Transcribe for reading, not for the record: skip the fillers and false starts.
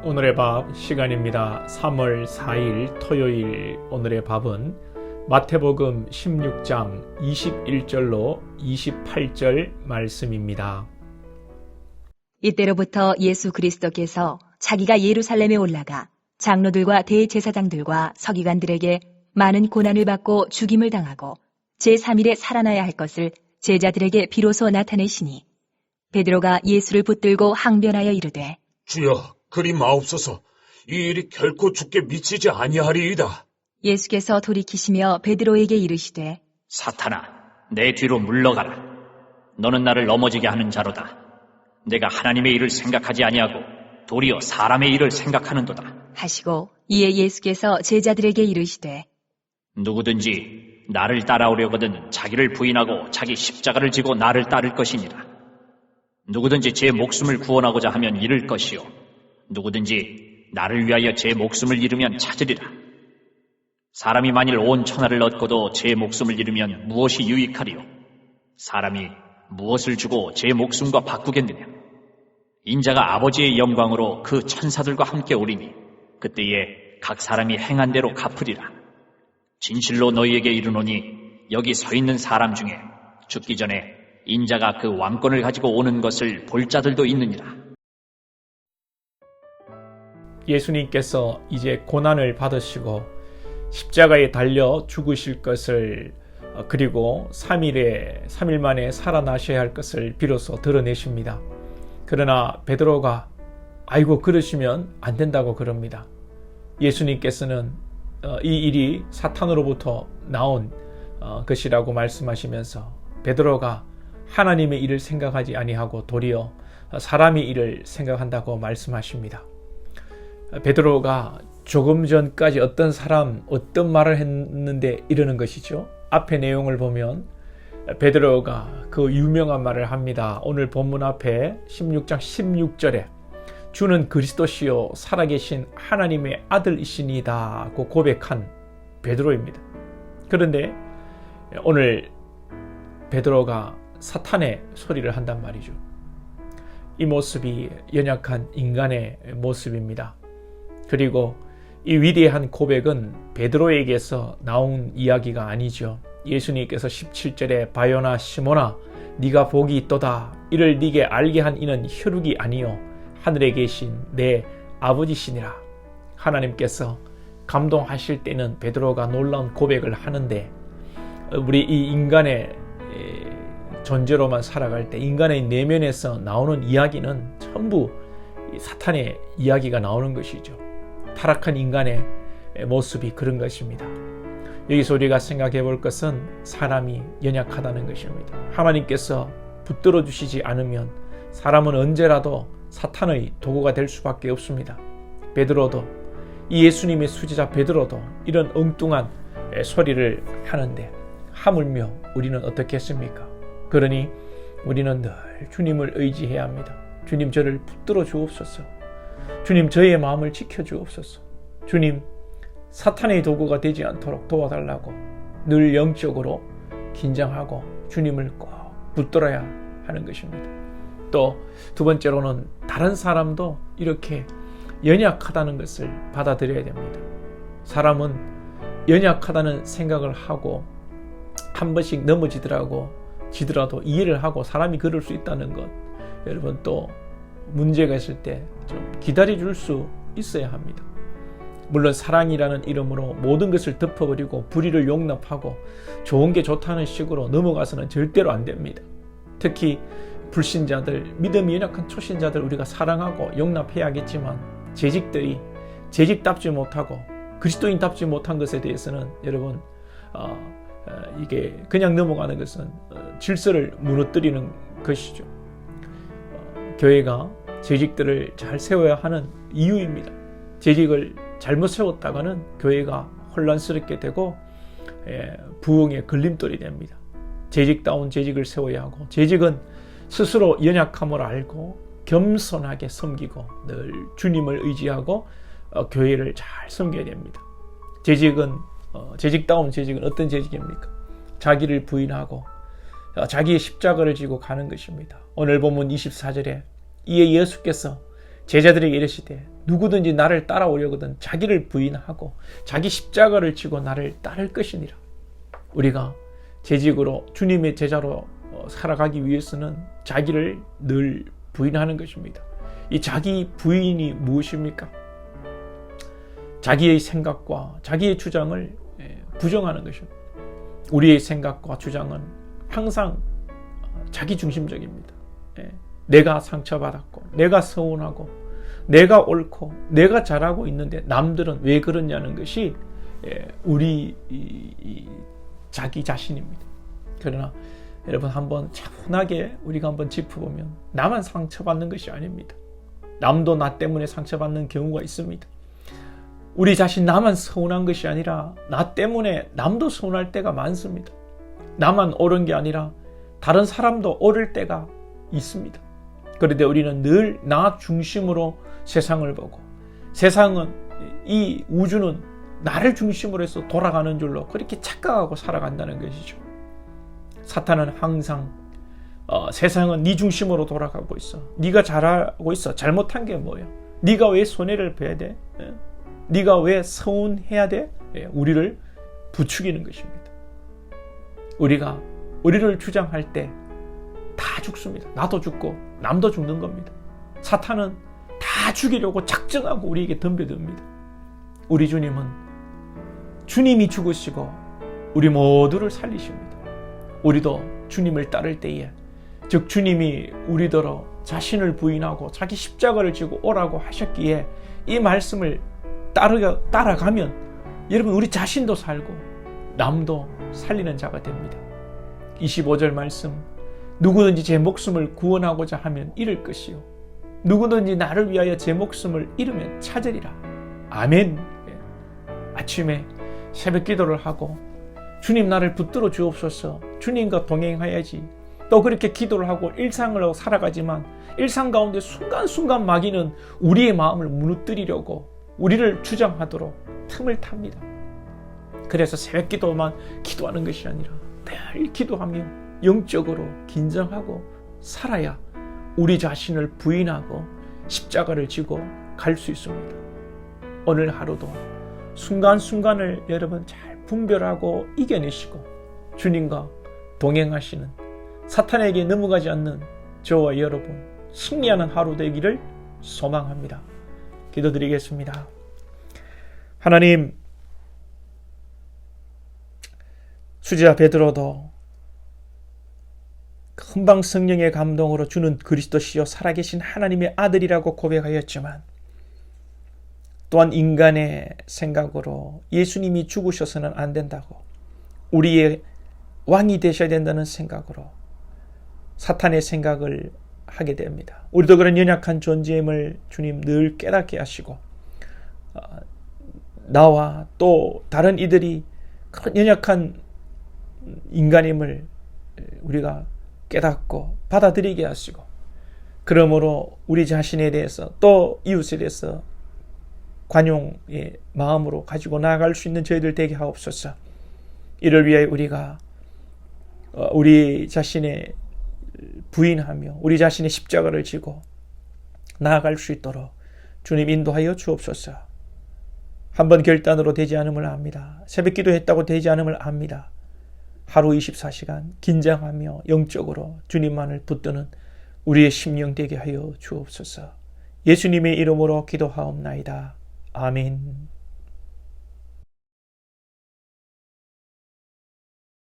오늘의 밥 시간입니다. 3월 4일 토요일 오늘의 밥은 마태복음 16장 21절로 28절 말씀입니다. 이때로부터 예수 그리스도께서 자기가 예루살렘에 올라가 장로들과 대제사장들과 서기관들에게 많은 고난을 받고 죽임을 당하고 제3일에 살아나야 할 것을 제자들에게 비로소 나타내시니 베드로가 예수를 붙들고 항변하여 이르되 주여, 그리 마옵소서. 이 일이 결코 주께 미치지 아니하리이다. 예수께서 돌이키시며 베드로에게 이르시되 사탄아, 내 뒤로 물러가라. 너는 나를 넘어지게 하는 자로다. 내가 하나님의 일을 생각하지 아니하고 도리어 사람의 일을 생각하는도다. 하시고 이에 예수께서 제자들에게 이르시되 누구든지 나를 따라오려거든 자기를 부인하고 자기 십자가를 지고 나를 따를 것이니라. 누구든지 제 목숨을 구원하고자 하면 잃을 것이요 누구든지 나를 위하여 제 목숨을 잃으면 찾으리라. 사람이 만일 온 천하를 얻고도 제 목숨을 잃으면 무엇이 유익하리요? 사람이 무엇을 주고 제 목숨과 바꾸겠느냐? 인자가 아버지의 영광으로 그 천사들과 함께 오리니 그때에 각 사람이 행한 대로 갚으리라. 진실로 너희에게 이르노니 여기 서 있는 사람 중에 죽기 전에 인자가 그 왕권을 가지고 오는 것을 볼 자들도 있느니라. 예수님께서 이제 고난을 받으시고 십자가에 달려 죽으실 것을 그리고 3일 만에 살아나셔야 할 것을 비로소 드러내십니다. 그러나 베드로가 아이고 그러시면 안 된다고 그럽니다. 예수님께서는 이 일이 사탄으로부터 나온 것이라고 말씀하시면서 베드로가 하나님의 일을 생각하지 아니하고 도리어 사람의 일을 생각한다고 말씀하십니다. 베드로가 조금 전까지 어떤 말을 했는데 이러는 것이죠. 앞의 내용을 보면 베드로가 그 유명한 말을 합니다. 오늘 본문 앞에 16장 16절에 주는 그리스도시요 살아계신 하나님의 아들이시니이다 고 고백한 베드로입니다. 그런데 오늘 베드로가 사탄의 소리를 한단 말이죠. 이 모습이 연약한 인간의 모습입니다. 그리고 이 위대한 고백은 베드로에게서 나온 이야기가 아니죠. 예수님께서 17절에 바요나 시몬아 네가 복이 있도다. 이를 네게 알게 한 이는 혈육이 아니요 하늘에 계신 내 아버지시니라. 하나님께서 감동하실 때는 베드로가 놀라운 고백을 하는데 우리 이 인간의 존재로만 살아갈 때 인간의 내면에서 나오는 이야기는 전부 사탄의 이야기가 나오는 것이죠. 타락한 인간의 모습이 그런 것입니다. 여기서 우리가 생각해 볼 것은 사람이 연약하다는 것입니다. 하나님께서 붙들어 주시지 않으면 사람은 언제라도 사탄의 도구가 될 수밖에 없습니다. 베드로도 이 예수님의 수제자 베드로도 이런 엉뚱한 소리를 하는데 하물며 우리는 어떻게 했습니까? 그러니 우리는 늘 주님을 의지해야 합니다. 주님 저를 붙들어 주옵소서. 주님 저의 마음을 지켜주옵소서. 주님 사탄의 도구가 되지 않도록 도와달라고 늘 영적으로 긴장하고 주님을 꼭 붙들어야 하는 것입니다. 또 두 번째로는 다른 사람도 이렇게 연약하다는 것을 받아들여야 됩니다. 사람은 연약하다는 생각을 하고 한 번씩 넘어지더라도 이해를 하고 사람이 그럴 수 있다는 것, 여러분 또 문제가 있을 때 좀 기다려줄 수 있어야 합니다. 물론 사랑이라는 이름으로 모든 것을 덮어버리고 불의를 용납하고 좋은 게 좋다는 식으로 넘어가서는 절대로 안 됩니다. 특히 불신자들, 믿음이 연약한 초신자들 우리가 사랑하고 용납해야겠지만 재직들이 재직답지 못하고 그리스도인답지 못한 것에 대해서는 여러분 이게 그냥 넘어가는 것은 질서를 무너뜨리는 것이죠. 교회가 재직들을 잘 세워야 하는 이유입니다. 재직을 잘못 세웠다가는 교회가 혼란스럽게 되고 부흥의 걸림돌이 됩니다. 재직다운 재직을 세워야 하고 재직은 스스로 연약함을 알고 겸손하게 섬기고 늘 주님을 의지하고 교회를 잘 섬겨야 됩니다. 재직다운 재직은 어떤 재직입니까? 자기를 부인하고 자기의 십자가를 지고 가는 것입니다. 오늘 본문 24절에 이에 예수께서 제자들에게 이르시되 누구든지 나를 따라오려거든 자기를 부인하고 자기 십자가를 지고 나를 따를 것이니라. 우리가 재직으로 주님의 제자로 살아가기 위해서는 자기를 늘 부인하는 것입니다. 이 자기 부인이 무엇입니까? 자기의 생각과 자기의 주장을 부정하는 것입니다. 우리의 생각과 주장은 항상 자기 중심적입니다. 내가 상처받았고 내가 서운하고 내가 옳고 내가 잘하고 있는데 남들은 왜 그러냐는 것이 우리 자기 자신입니다. 그러나 여러분 한번 차분하게 우리가 한번 짚어보면 나만 상처받는 것이 아닙니다. 남도 나 때문에 상처받는 경우가 있습니다. 우리 자신 나만 서운한 것이 아니라 나 때문에 남도 서운할 때가 많습니다. 나만 옳은 게 아니라 다른 사람도 옳을 때가 있습니다. 그런데 우리는 늘 나 중심으로 세상을 보고 세상은 이 우주는 나를 중심으로 해서 돌아가는 줄로 그렇게 착각하고 살아간다는 것이죠. 사탄은 항상 세상은 네 중심으로 돌아가고 있어. 네가 잘하고 있어. 잘못한 게 뭐야? 네가 왜 손해를 봐야 돼? 네가 왜 서운해야 돼? 우리를 부추기는 것입니다. 우리가 우리를 주장할 때 다 죽습니다. 나도 죽고 남도 죽는 겁니다. 사탄은 다 죽이려고 작정하고 우리에게 덤벼듭니다. 우리 주님은 주님이 죽으시고 우리 모두를 살리십니다. 우리도 주님을 따를 때에 즉 주님이 우리더러 자신을 부인하고 자기 십자가를 지고 오라고 하셨기에 이 말씀을 따라가면 여러분 우리 자신도 살고 남도 살리는 자가 됩니다. 25절 말씀 누구든지 제 목숨을 구원하고자 하면 잃을 것이요 누구든지 나를 위하여 제 목숨을 잃으면 찾으리라. 아멘. 아침에 새벽 기도를 하고 주님 나를 붙들어 주옵소서. 주님과 동행해야지. 또 그렇게 기도를 하고 일상을 하고 살아가지만 일상 가운데 순간순간 마귀는 우리의 마음을 무너뜨리려고 우리를 주장하도록 틈을 탑니다. 그래서 새벽 기도만 기도하는 것이 아니라 늘 기도하며 영적으로 긴장하고 살아야 우리 자신을 부인하고 십자가를 지고 갈 수 있습니다. 오늘 하루도 순간순간을 여러분 잘 분별하고 이겨내시고 주님과 동행하시는 사탄에게 넘어가지 않는 저와 여러분 승리하는 하루 되기를 소망합니다. 기도드리겠습니다. 하나님, 수지자 베드로도 금방 성령의 감동으로 주는 그리스도시요 살아계신 하나님의 아들이라고 고백하였지만 또한 인간의 생각으로 예수님이 죽으셔서는 안 된다고 우리의 왕이 되셔야 된다는 생각으로 사탄의 생각을 하게 됩니다. 우리도 그런 연약한 존재임을 주님 늘 깨닫게 하시고 나와 또 다른 이들이 그런 연약한 인간임을 우리가 깨닫고 받아들이게 하시고 그러므로 우리 자신에 대해서 또 이웃에 대해서 관용의 마음으로 가지고 나아갈 수 있는 저희들 되게 하옵소서. 이를 위해 우리가 우리 자신의 부인하며 우리 자신의 십자가를 지고 나아갈 수 있도록 주님 인도하여 주옵소서. 한번 결단으로 되지 않음을 압니다. 새벽 기도했다고 되지 않음을 압니다. 하루 24시간 긴장하며 영적으로 주님만을 붙드는 우리의 심령 되게 하여 주옵소서. 예수님의 이름으로 기도하옵나이다. 아멘.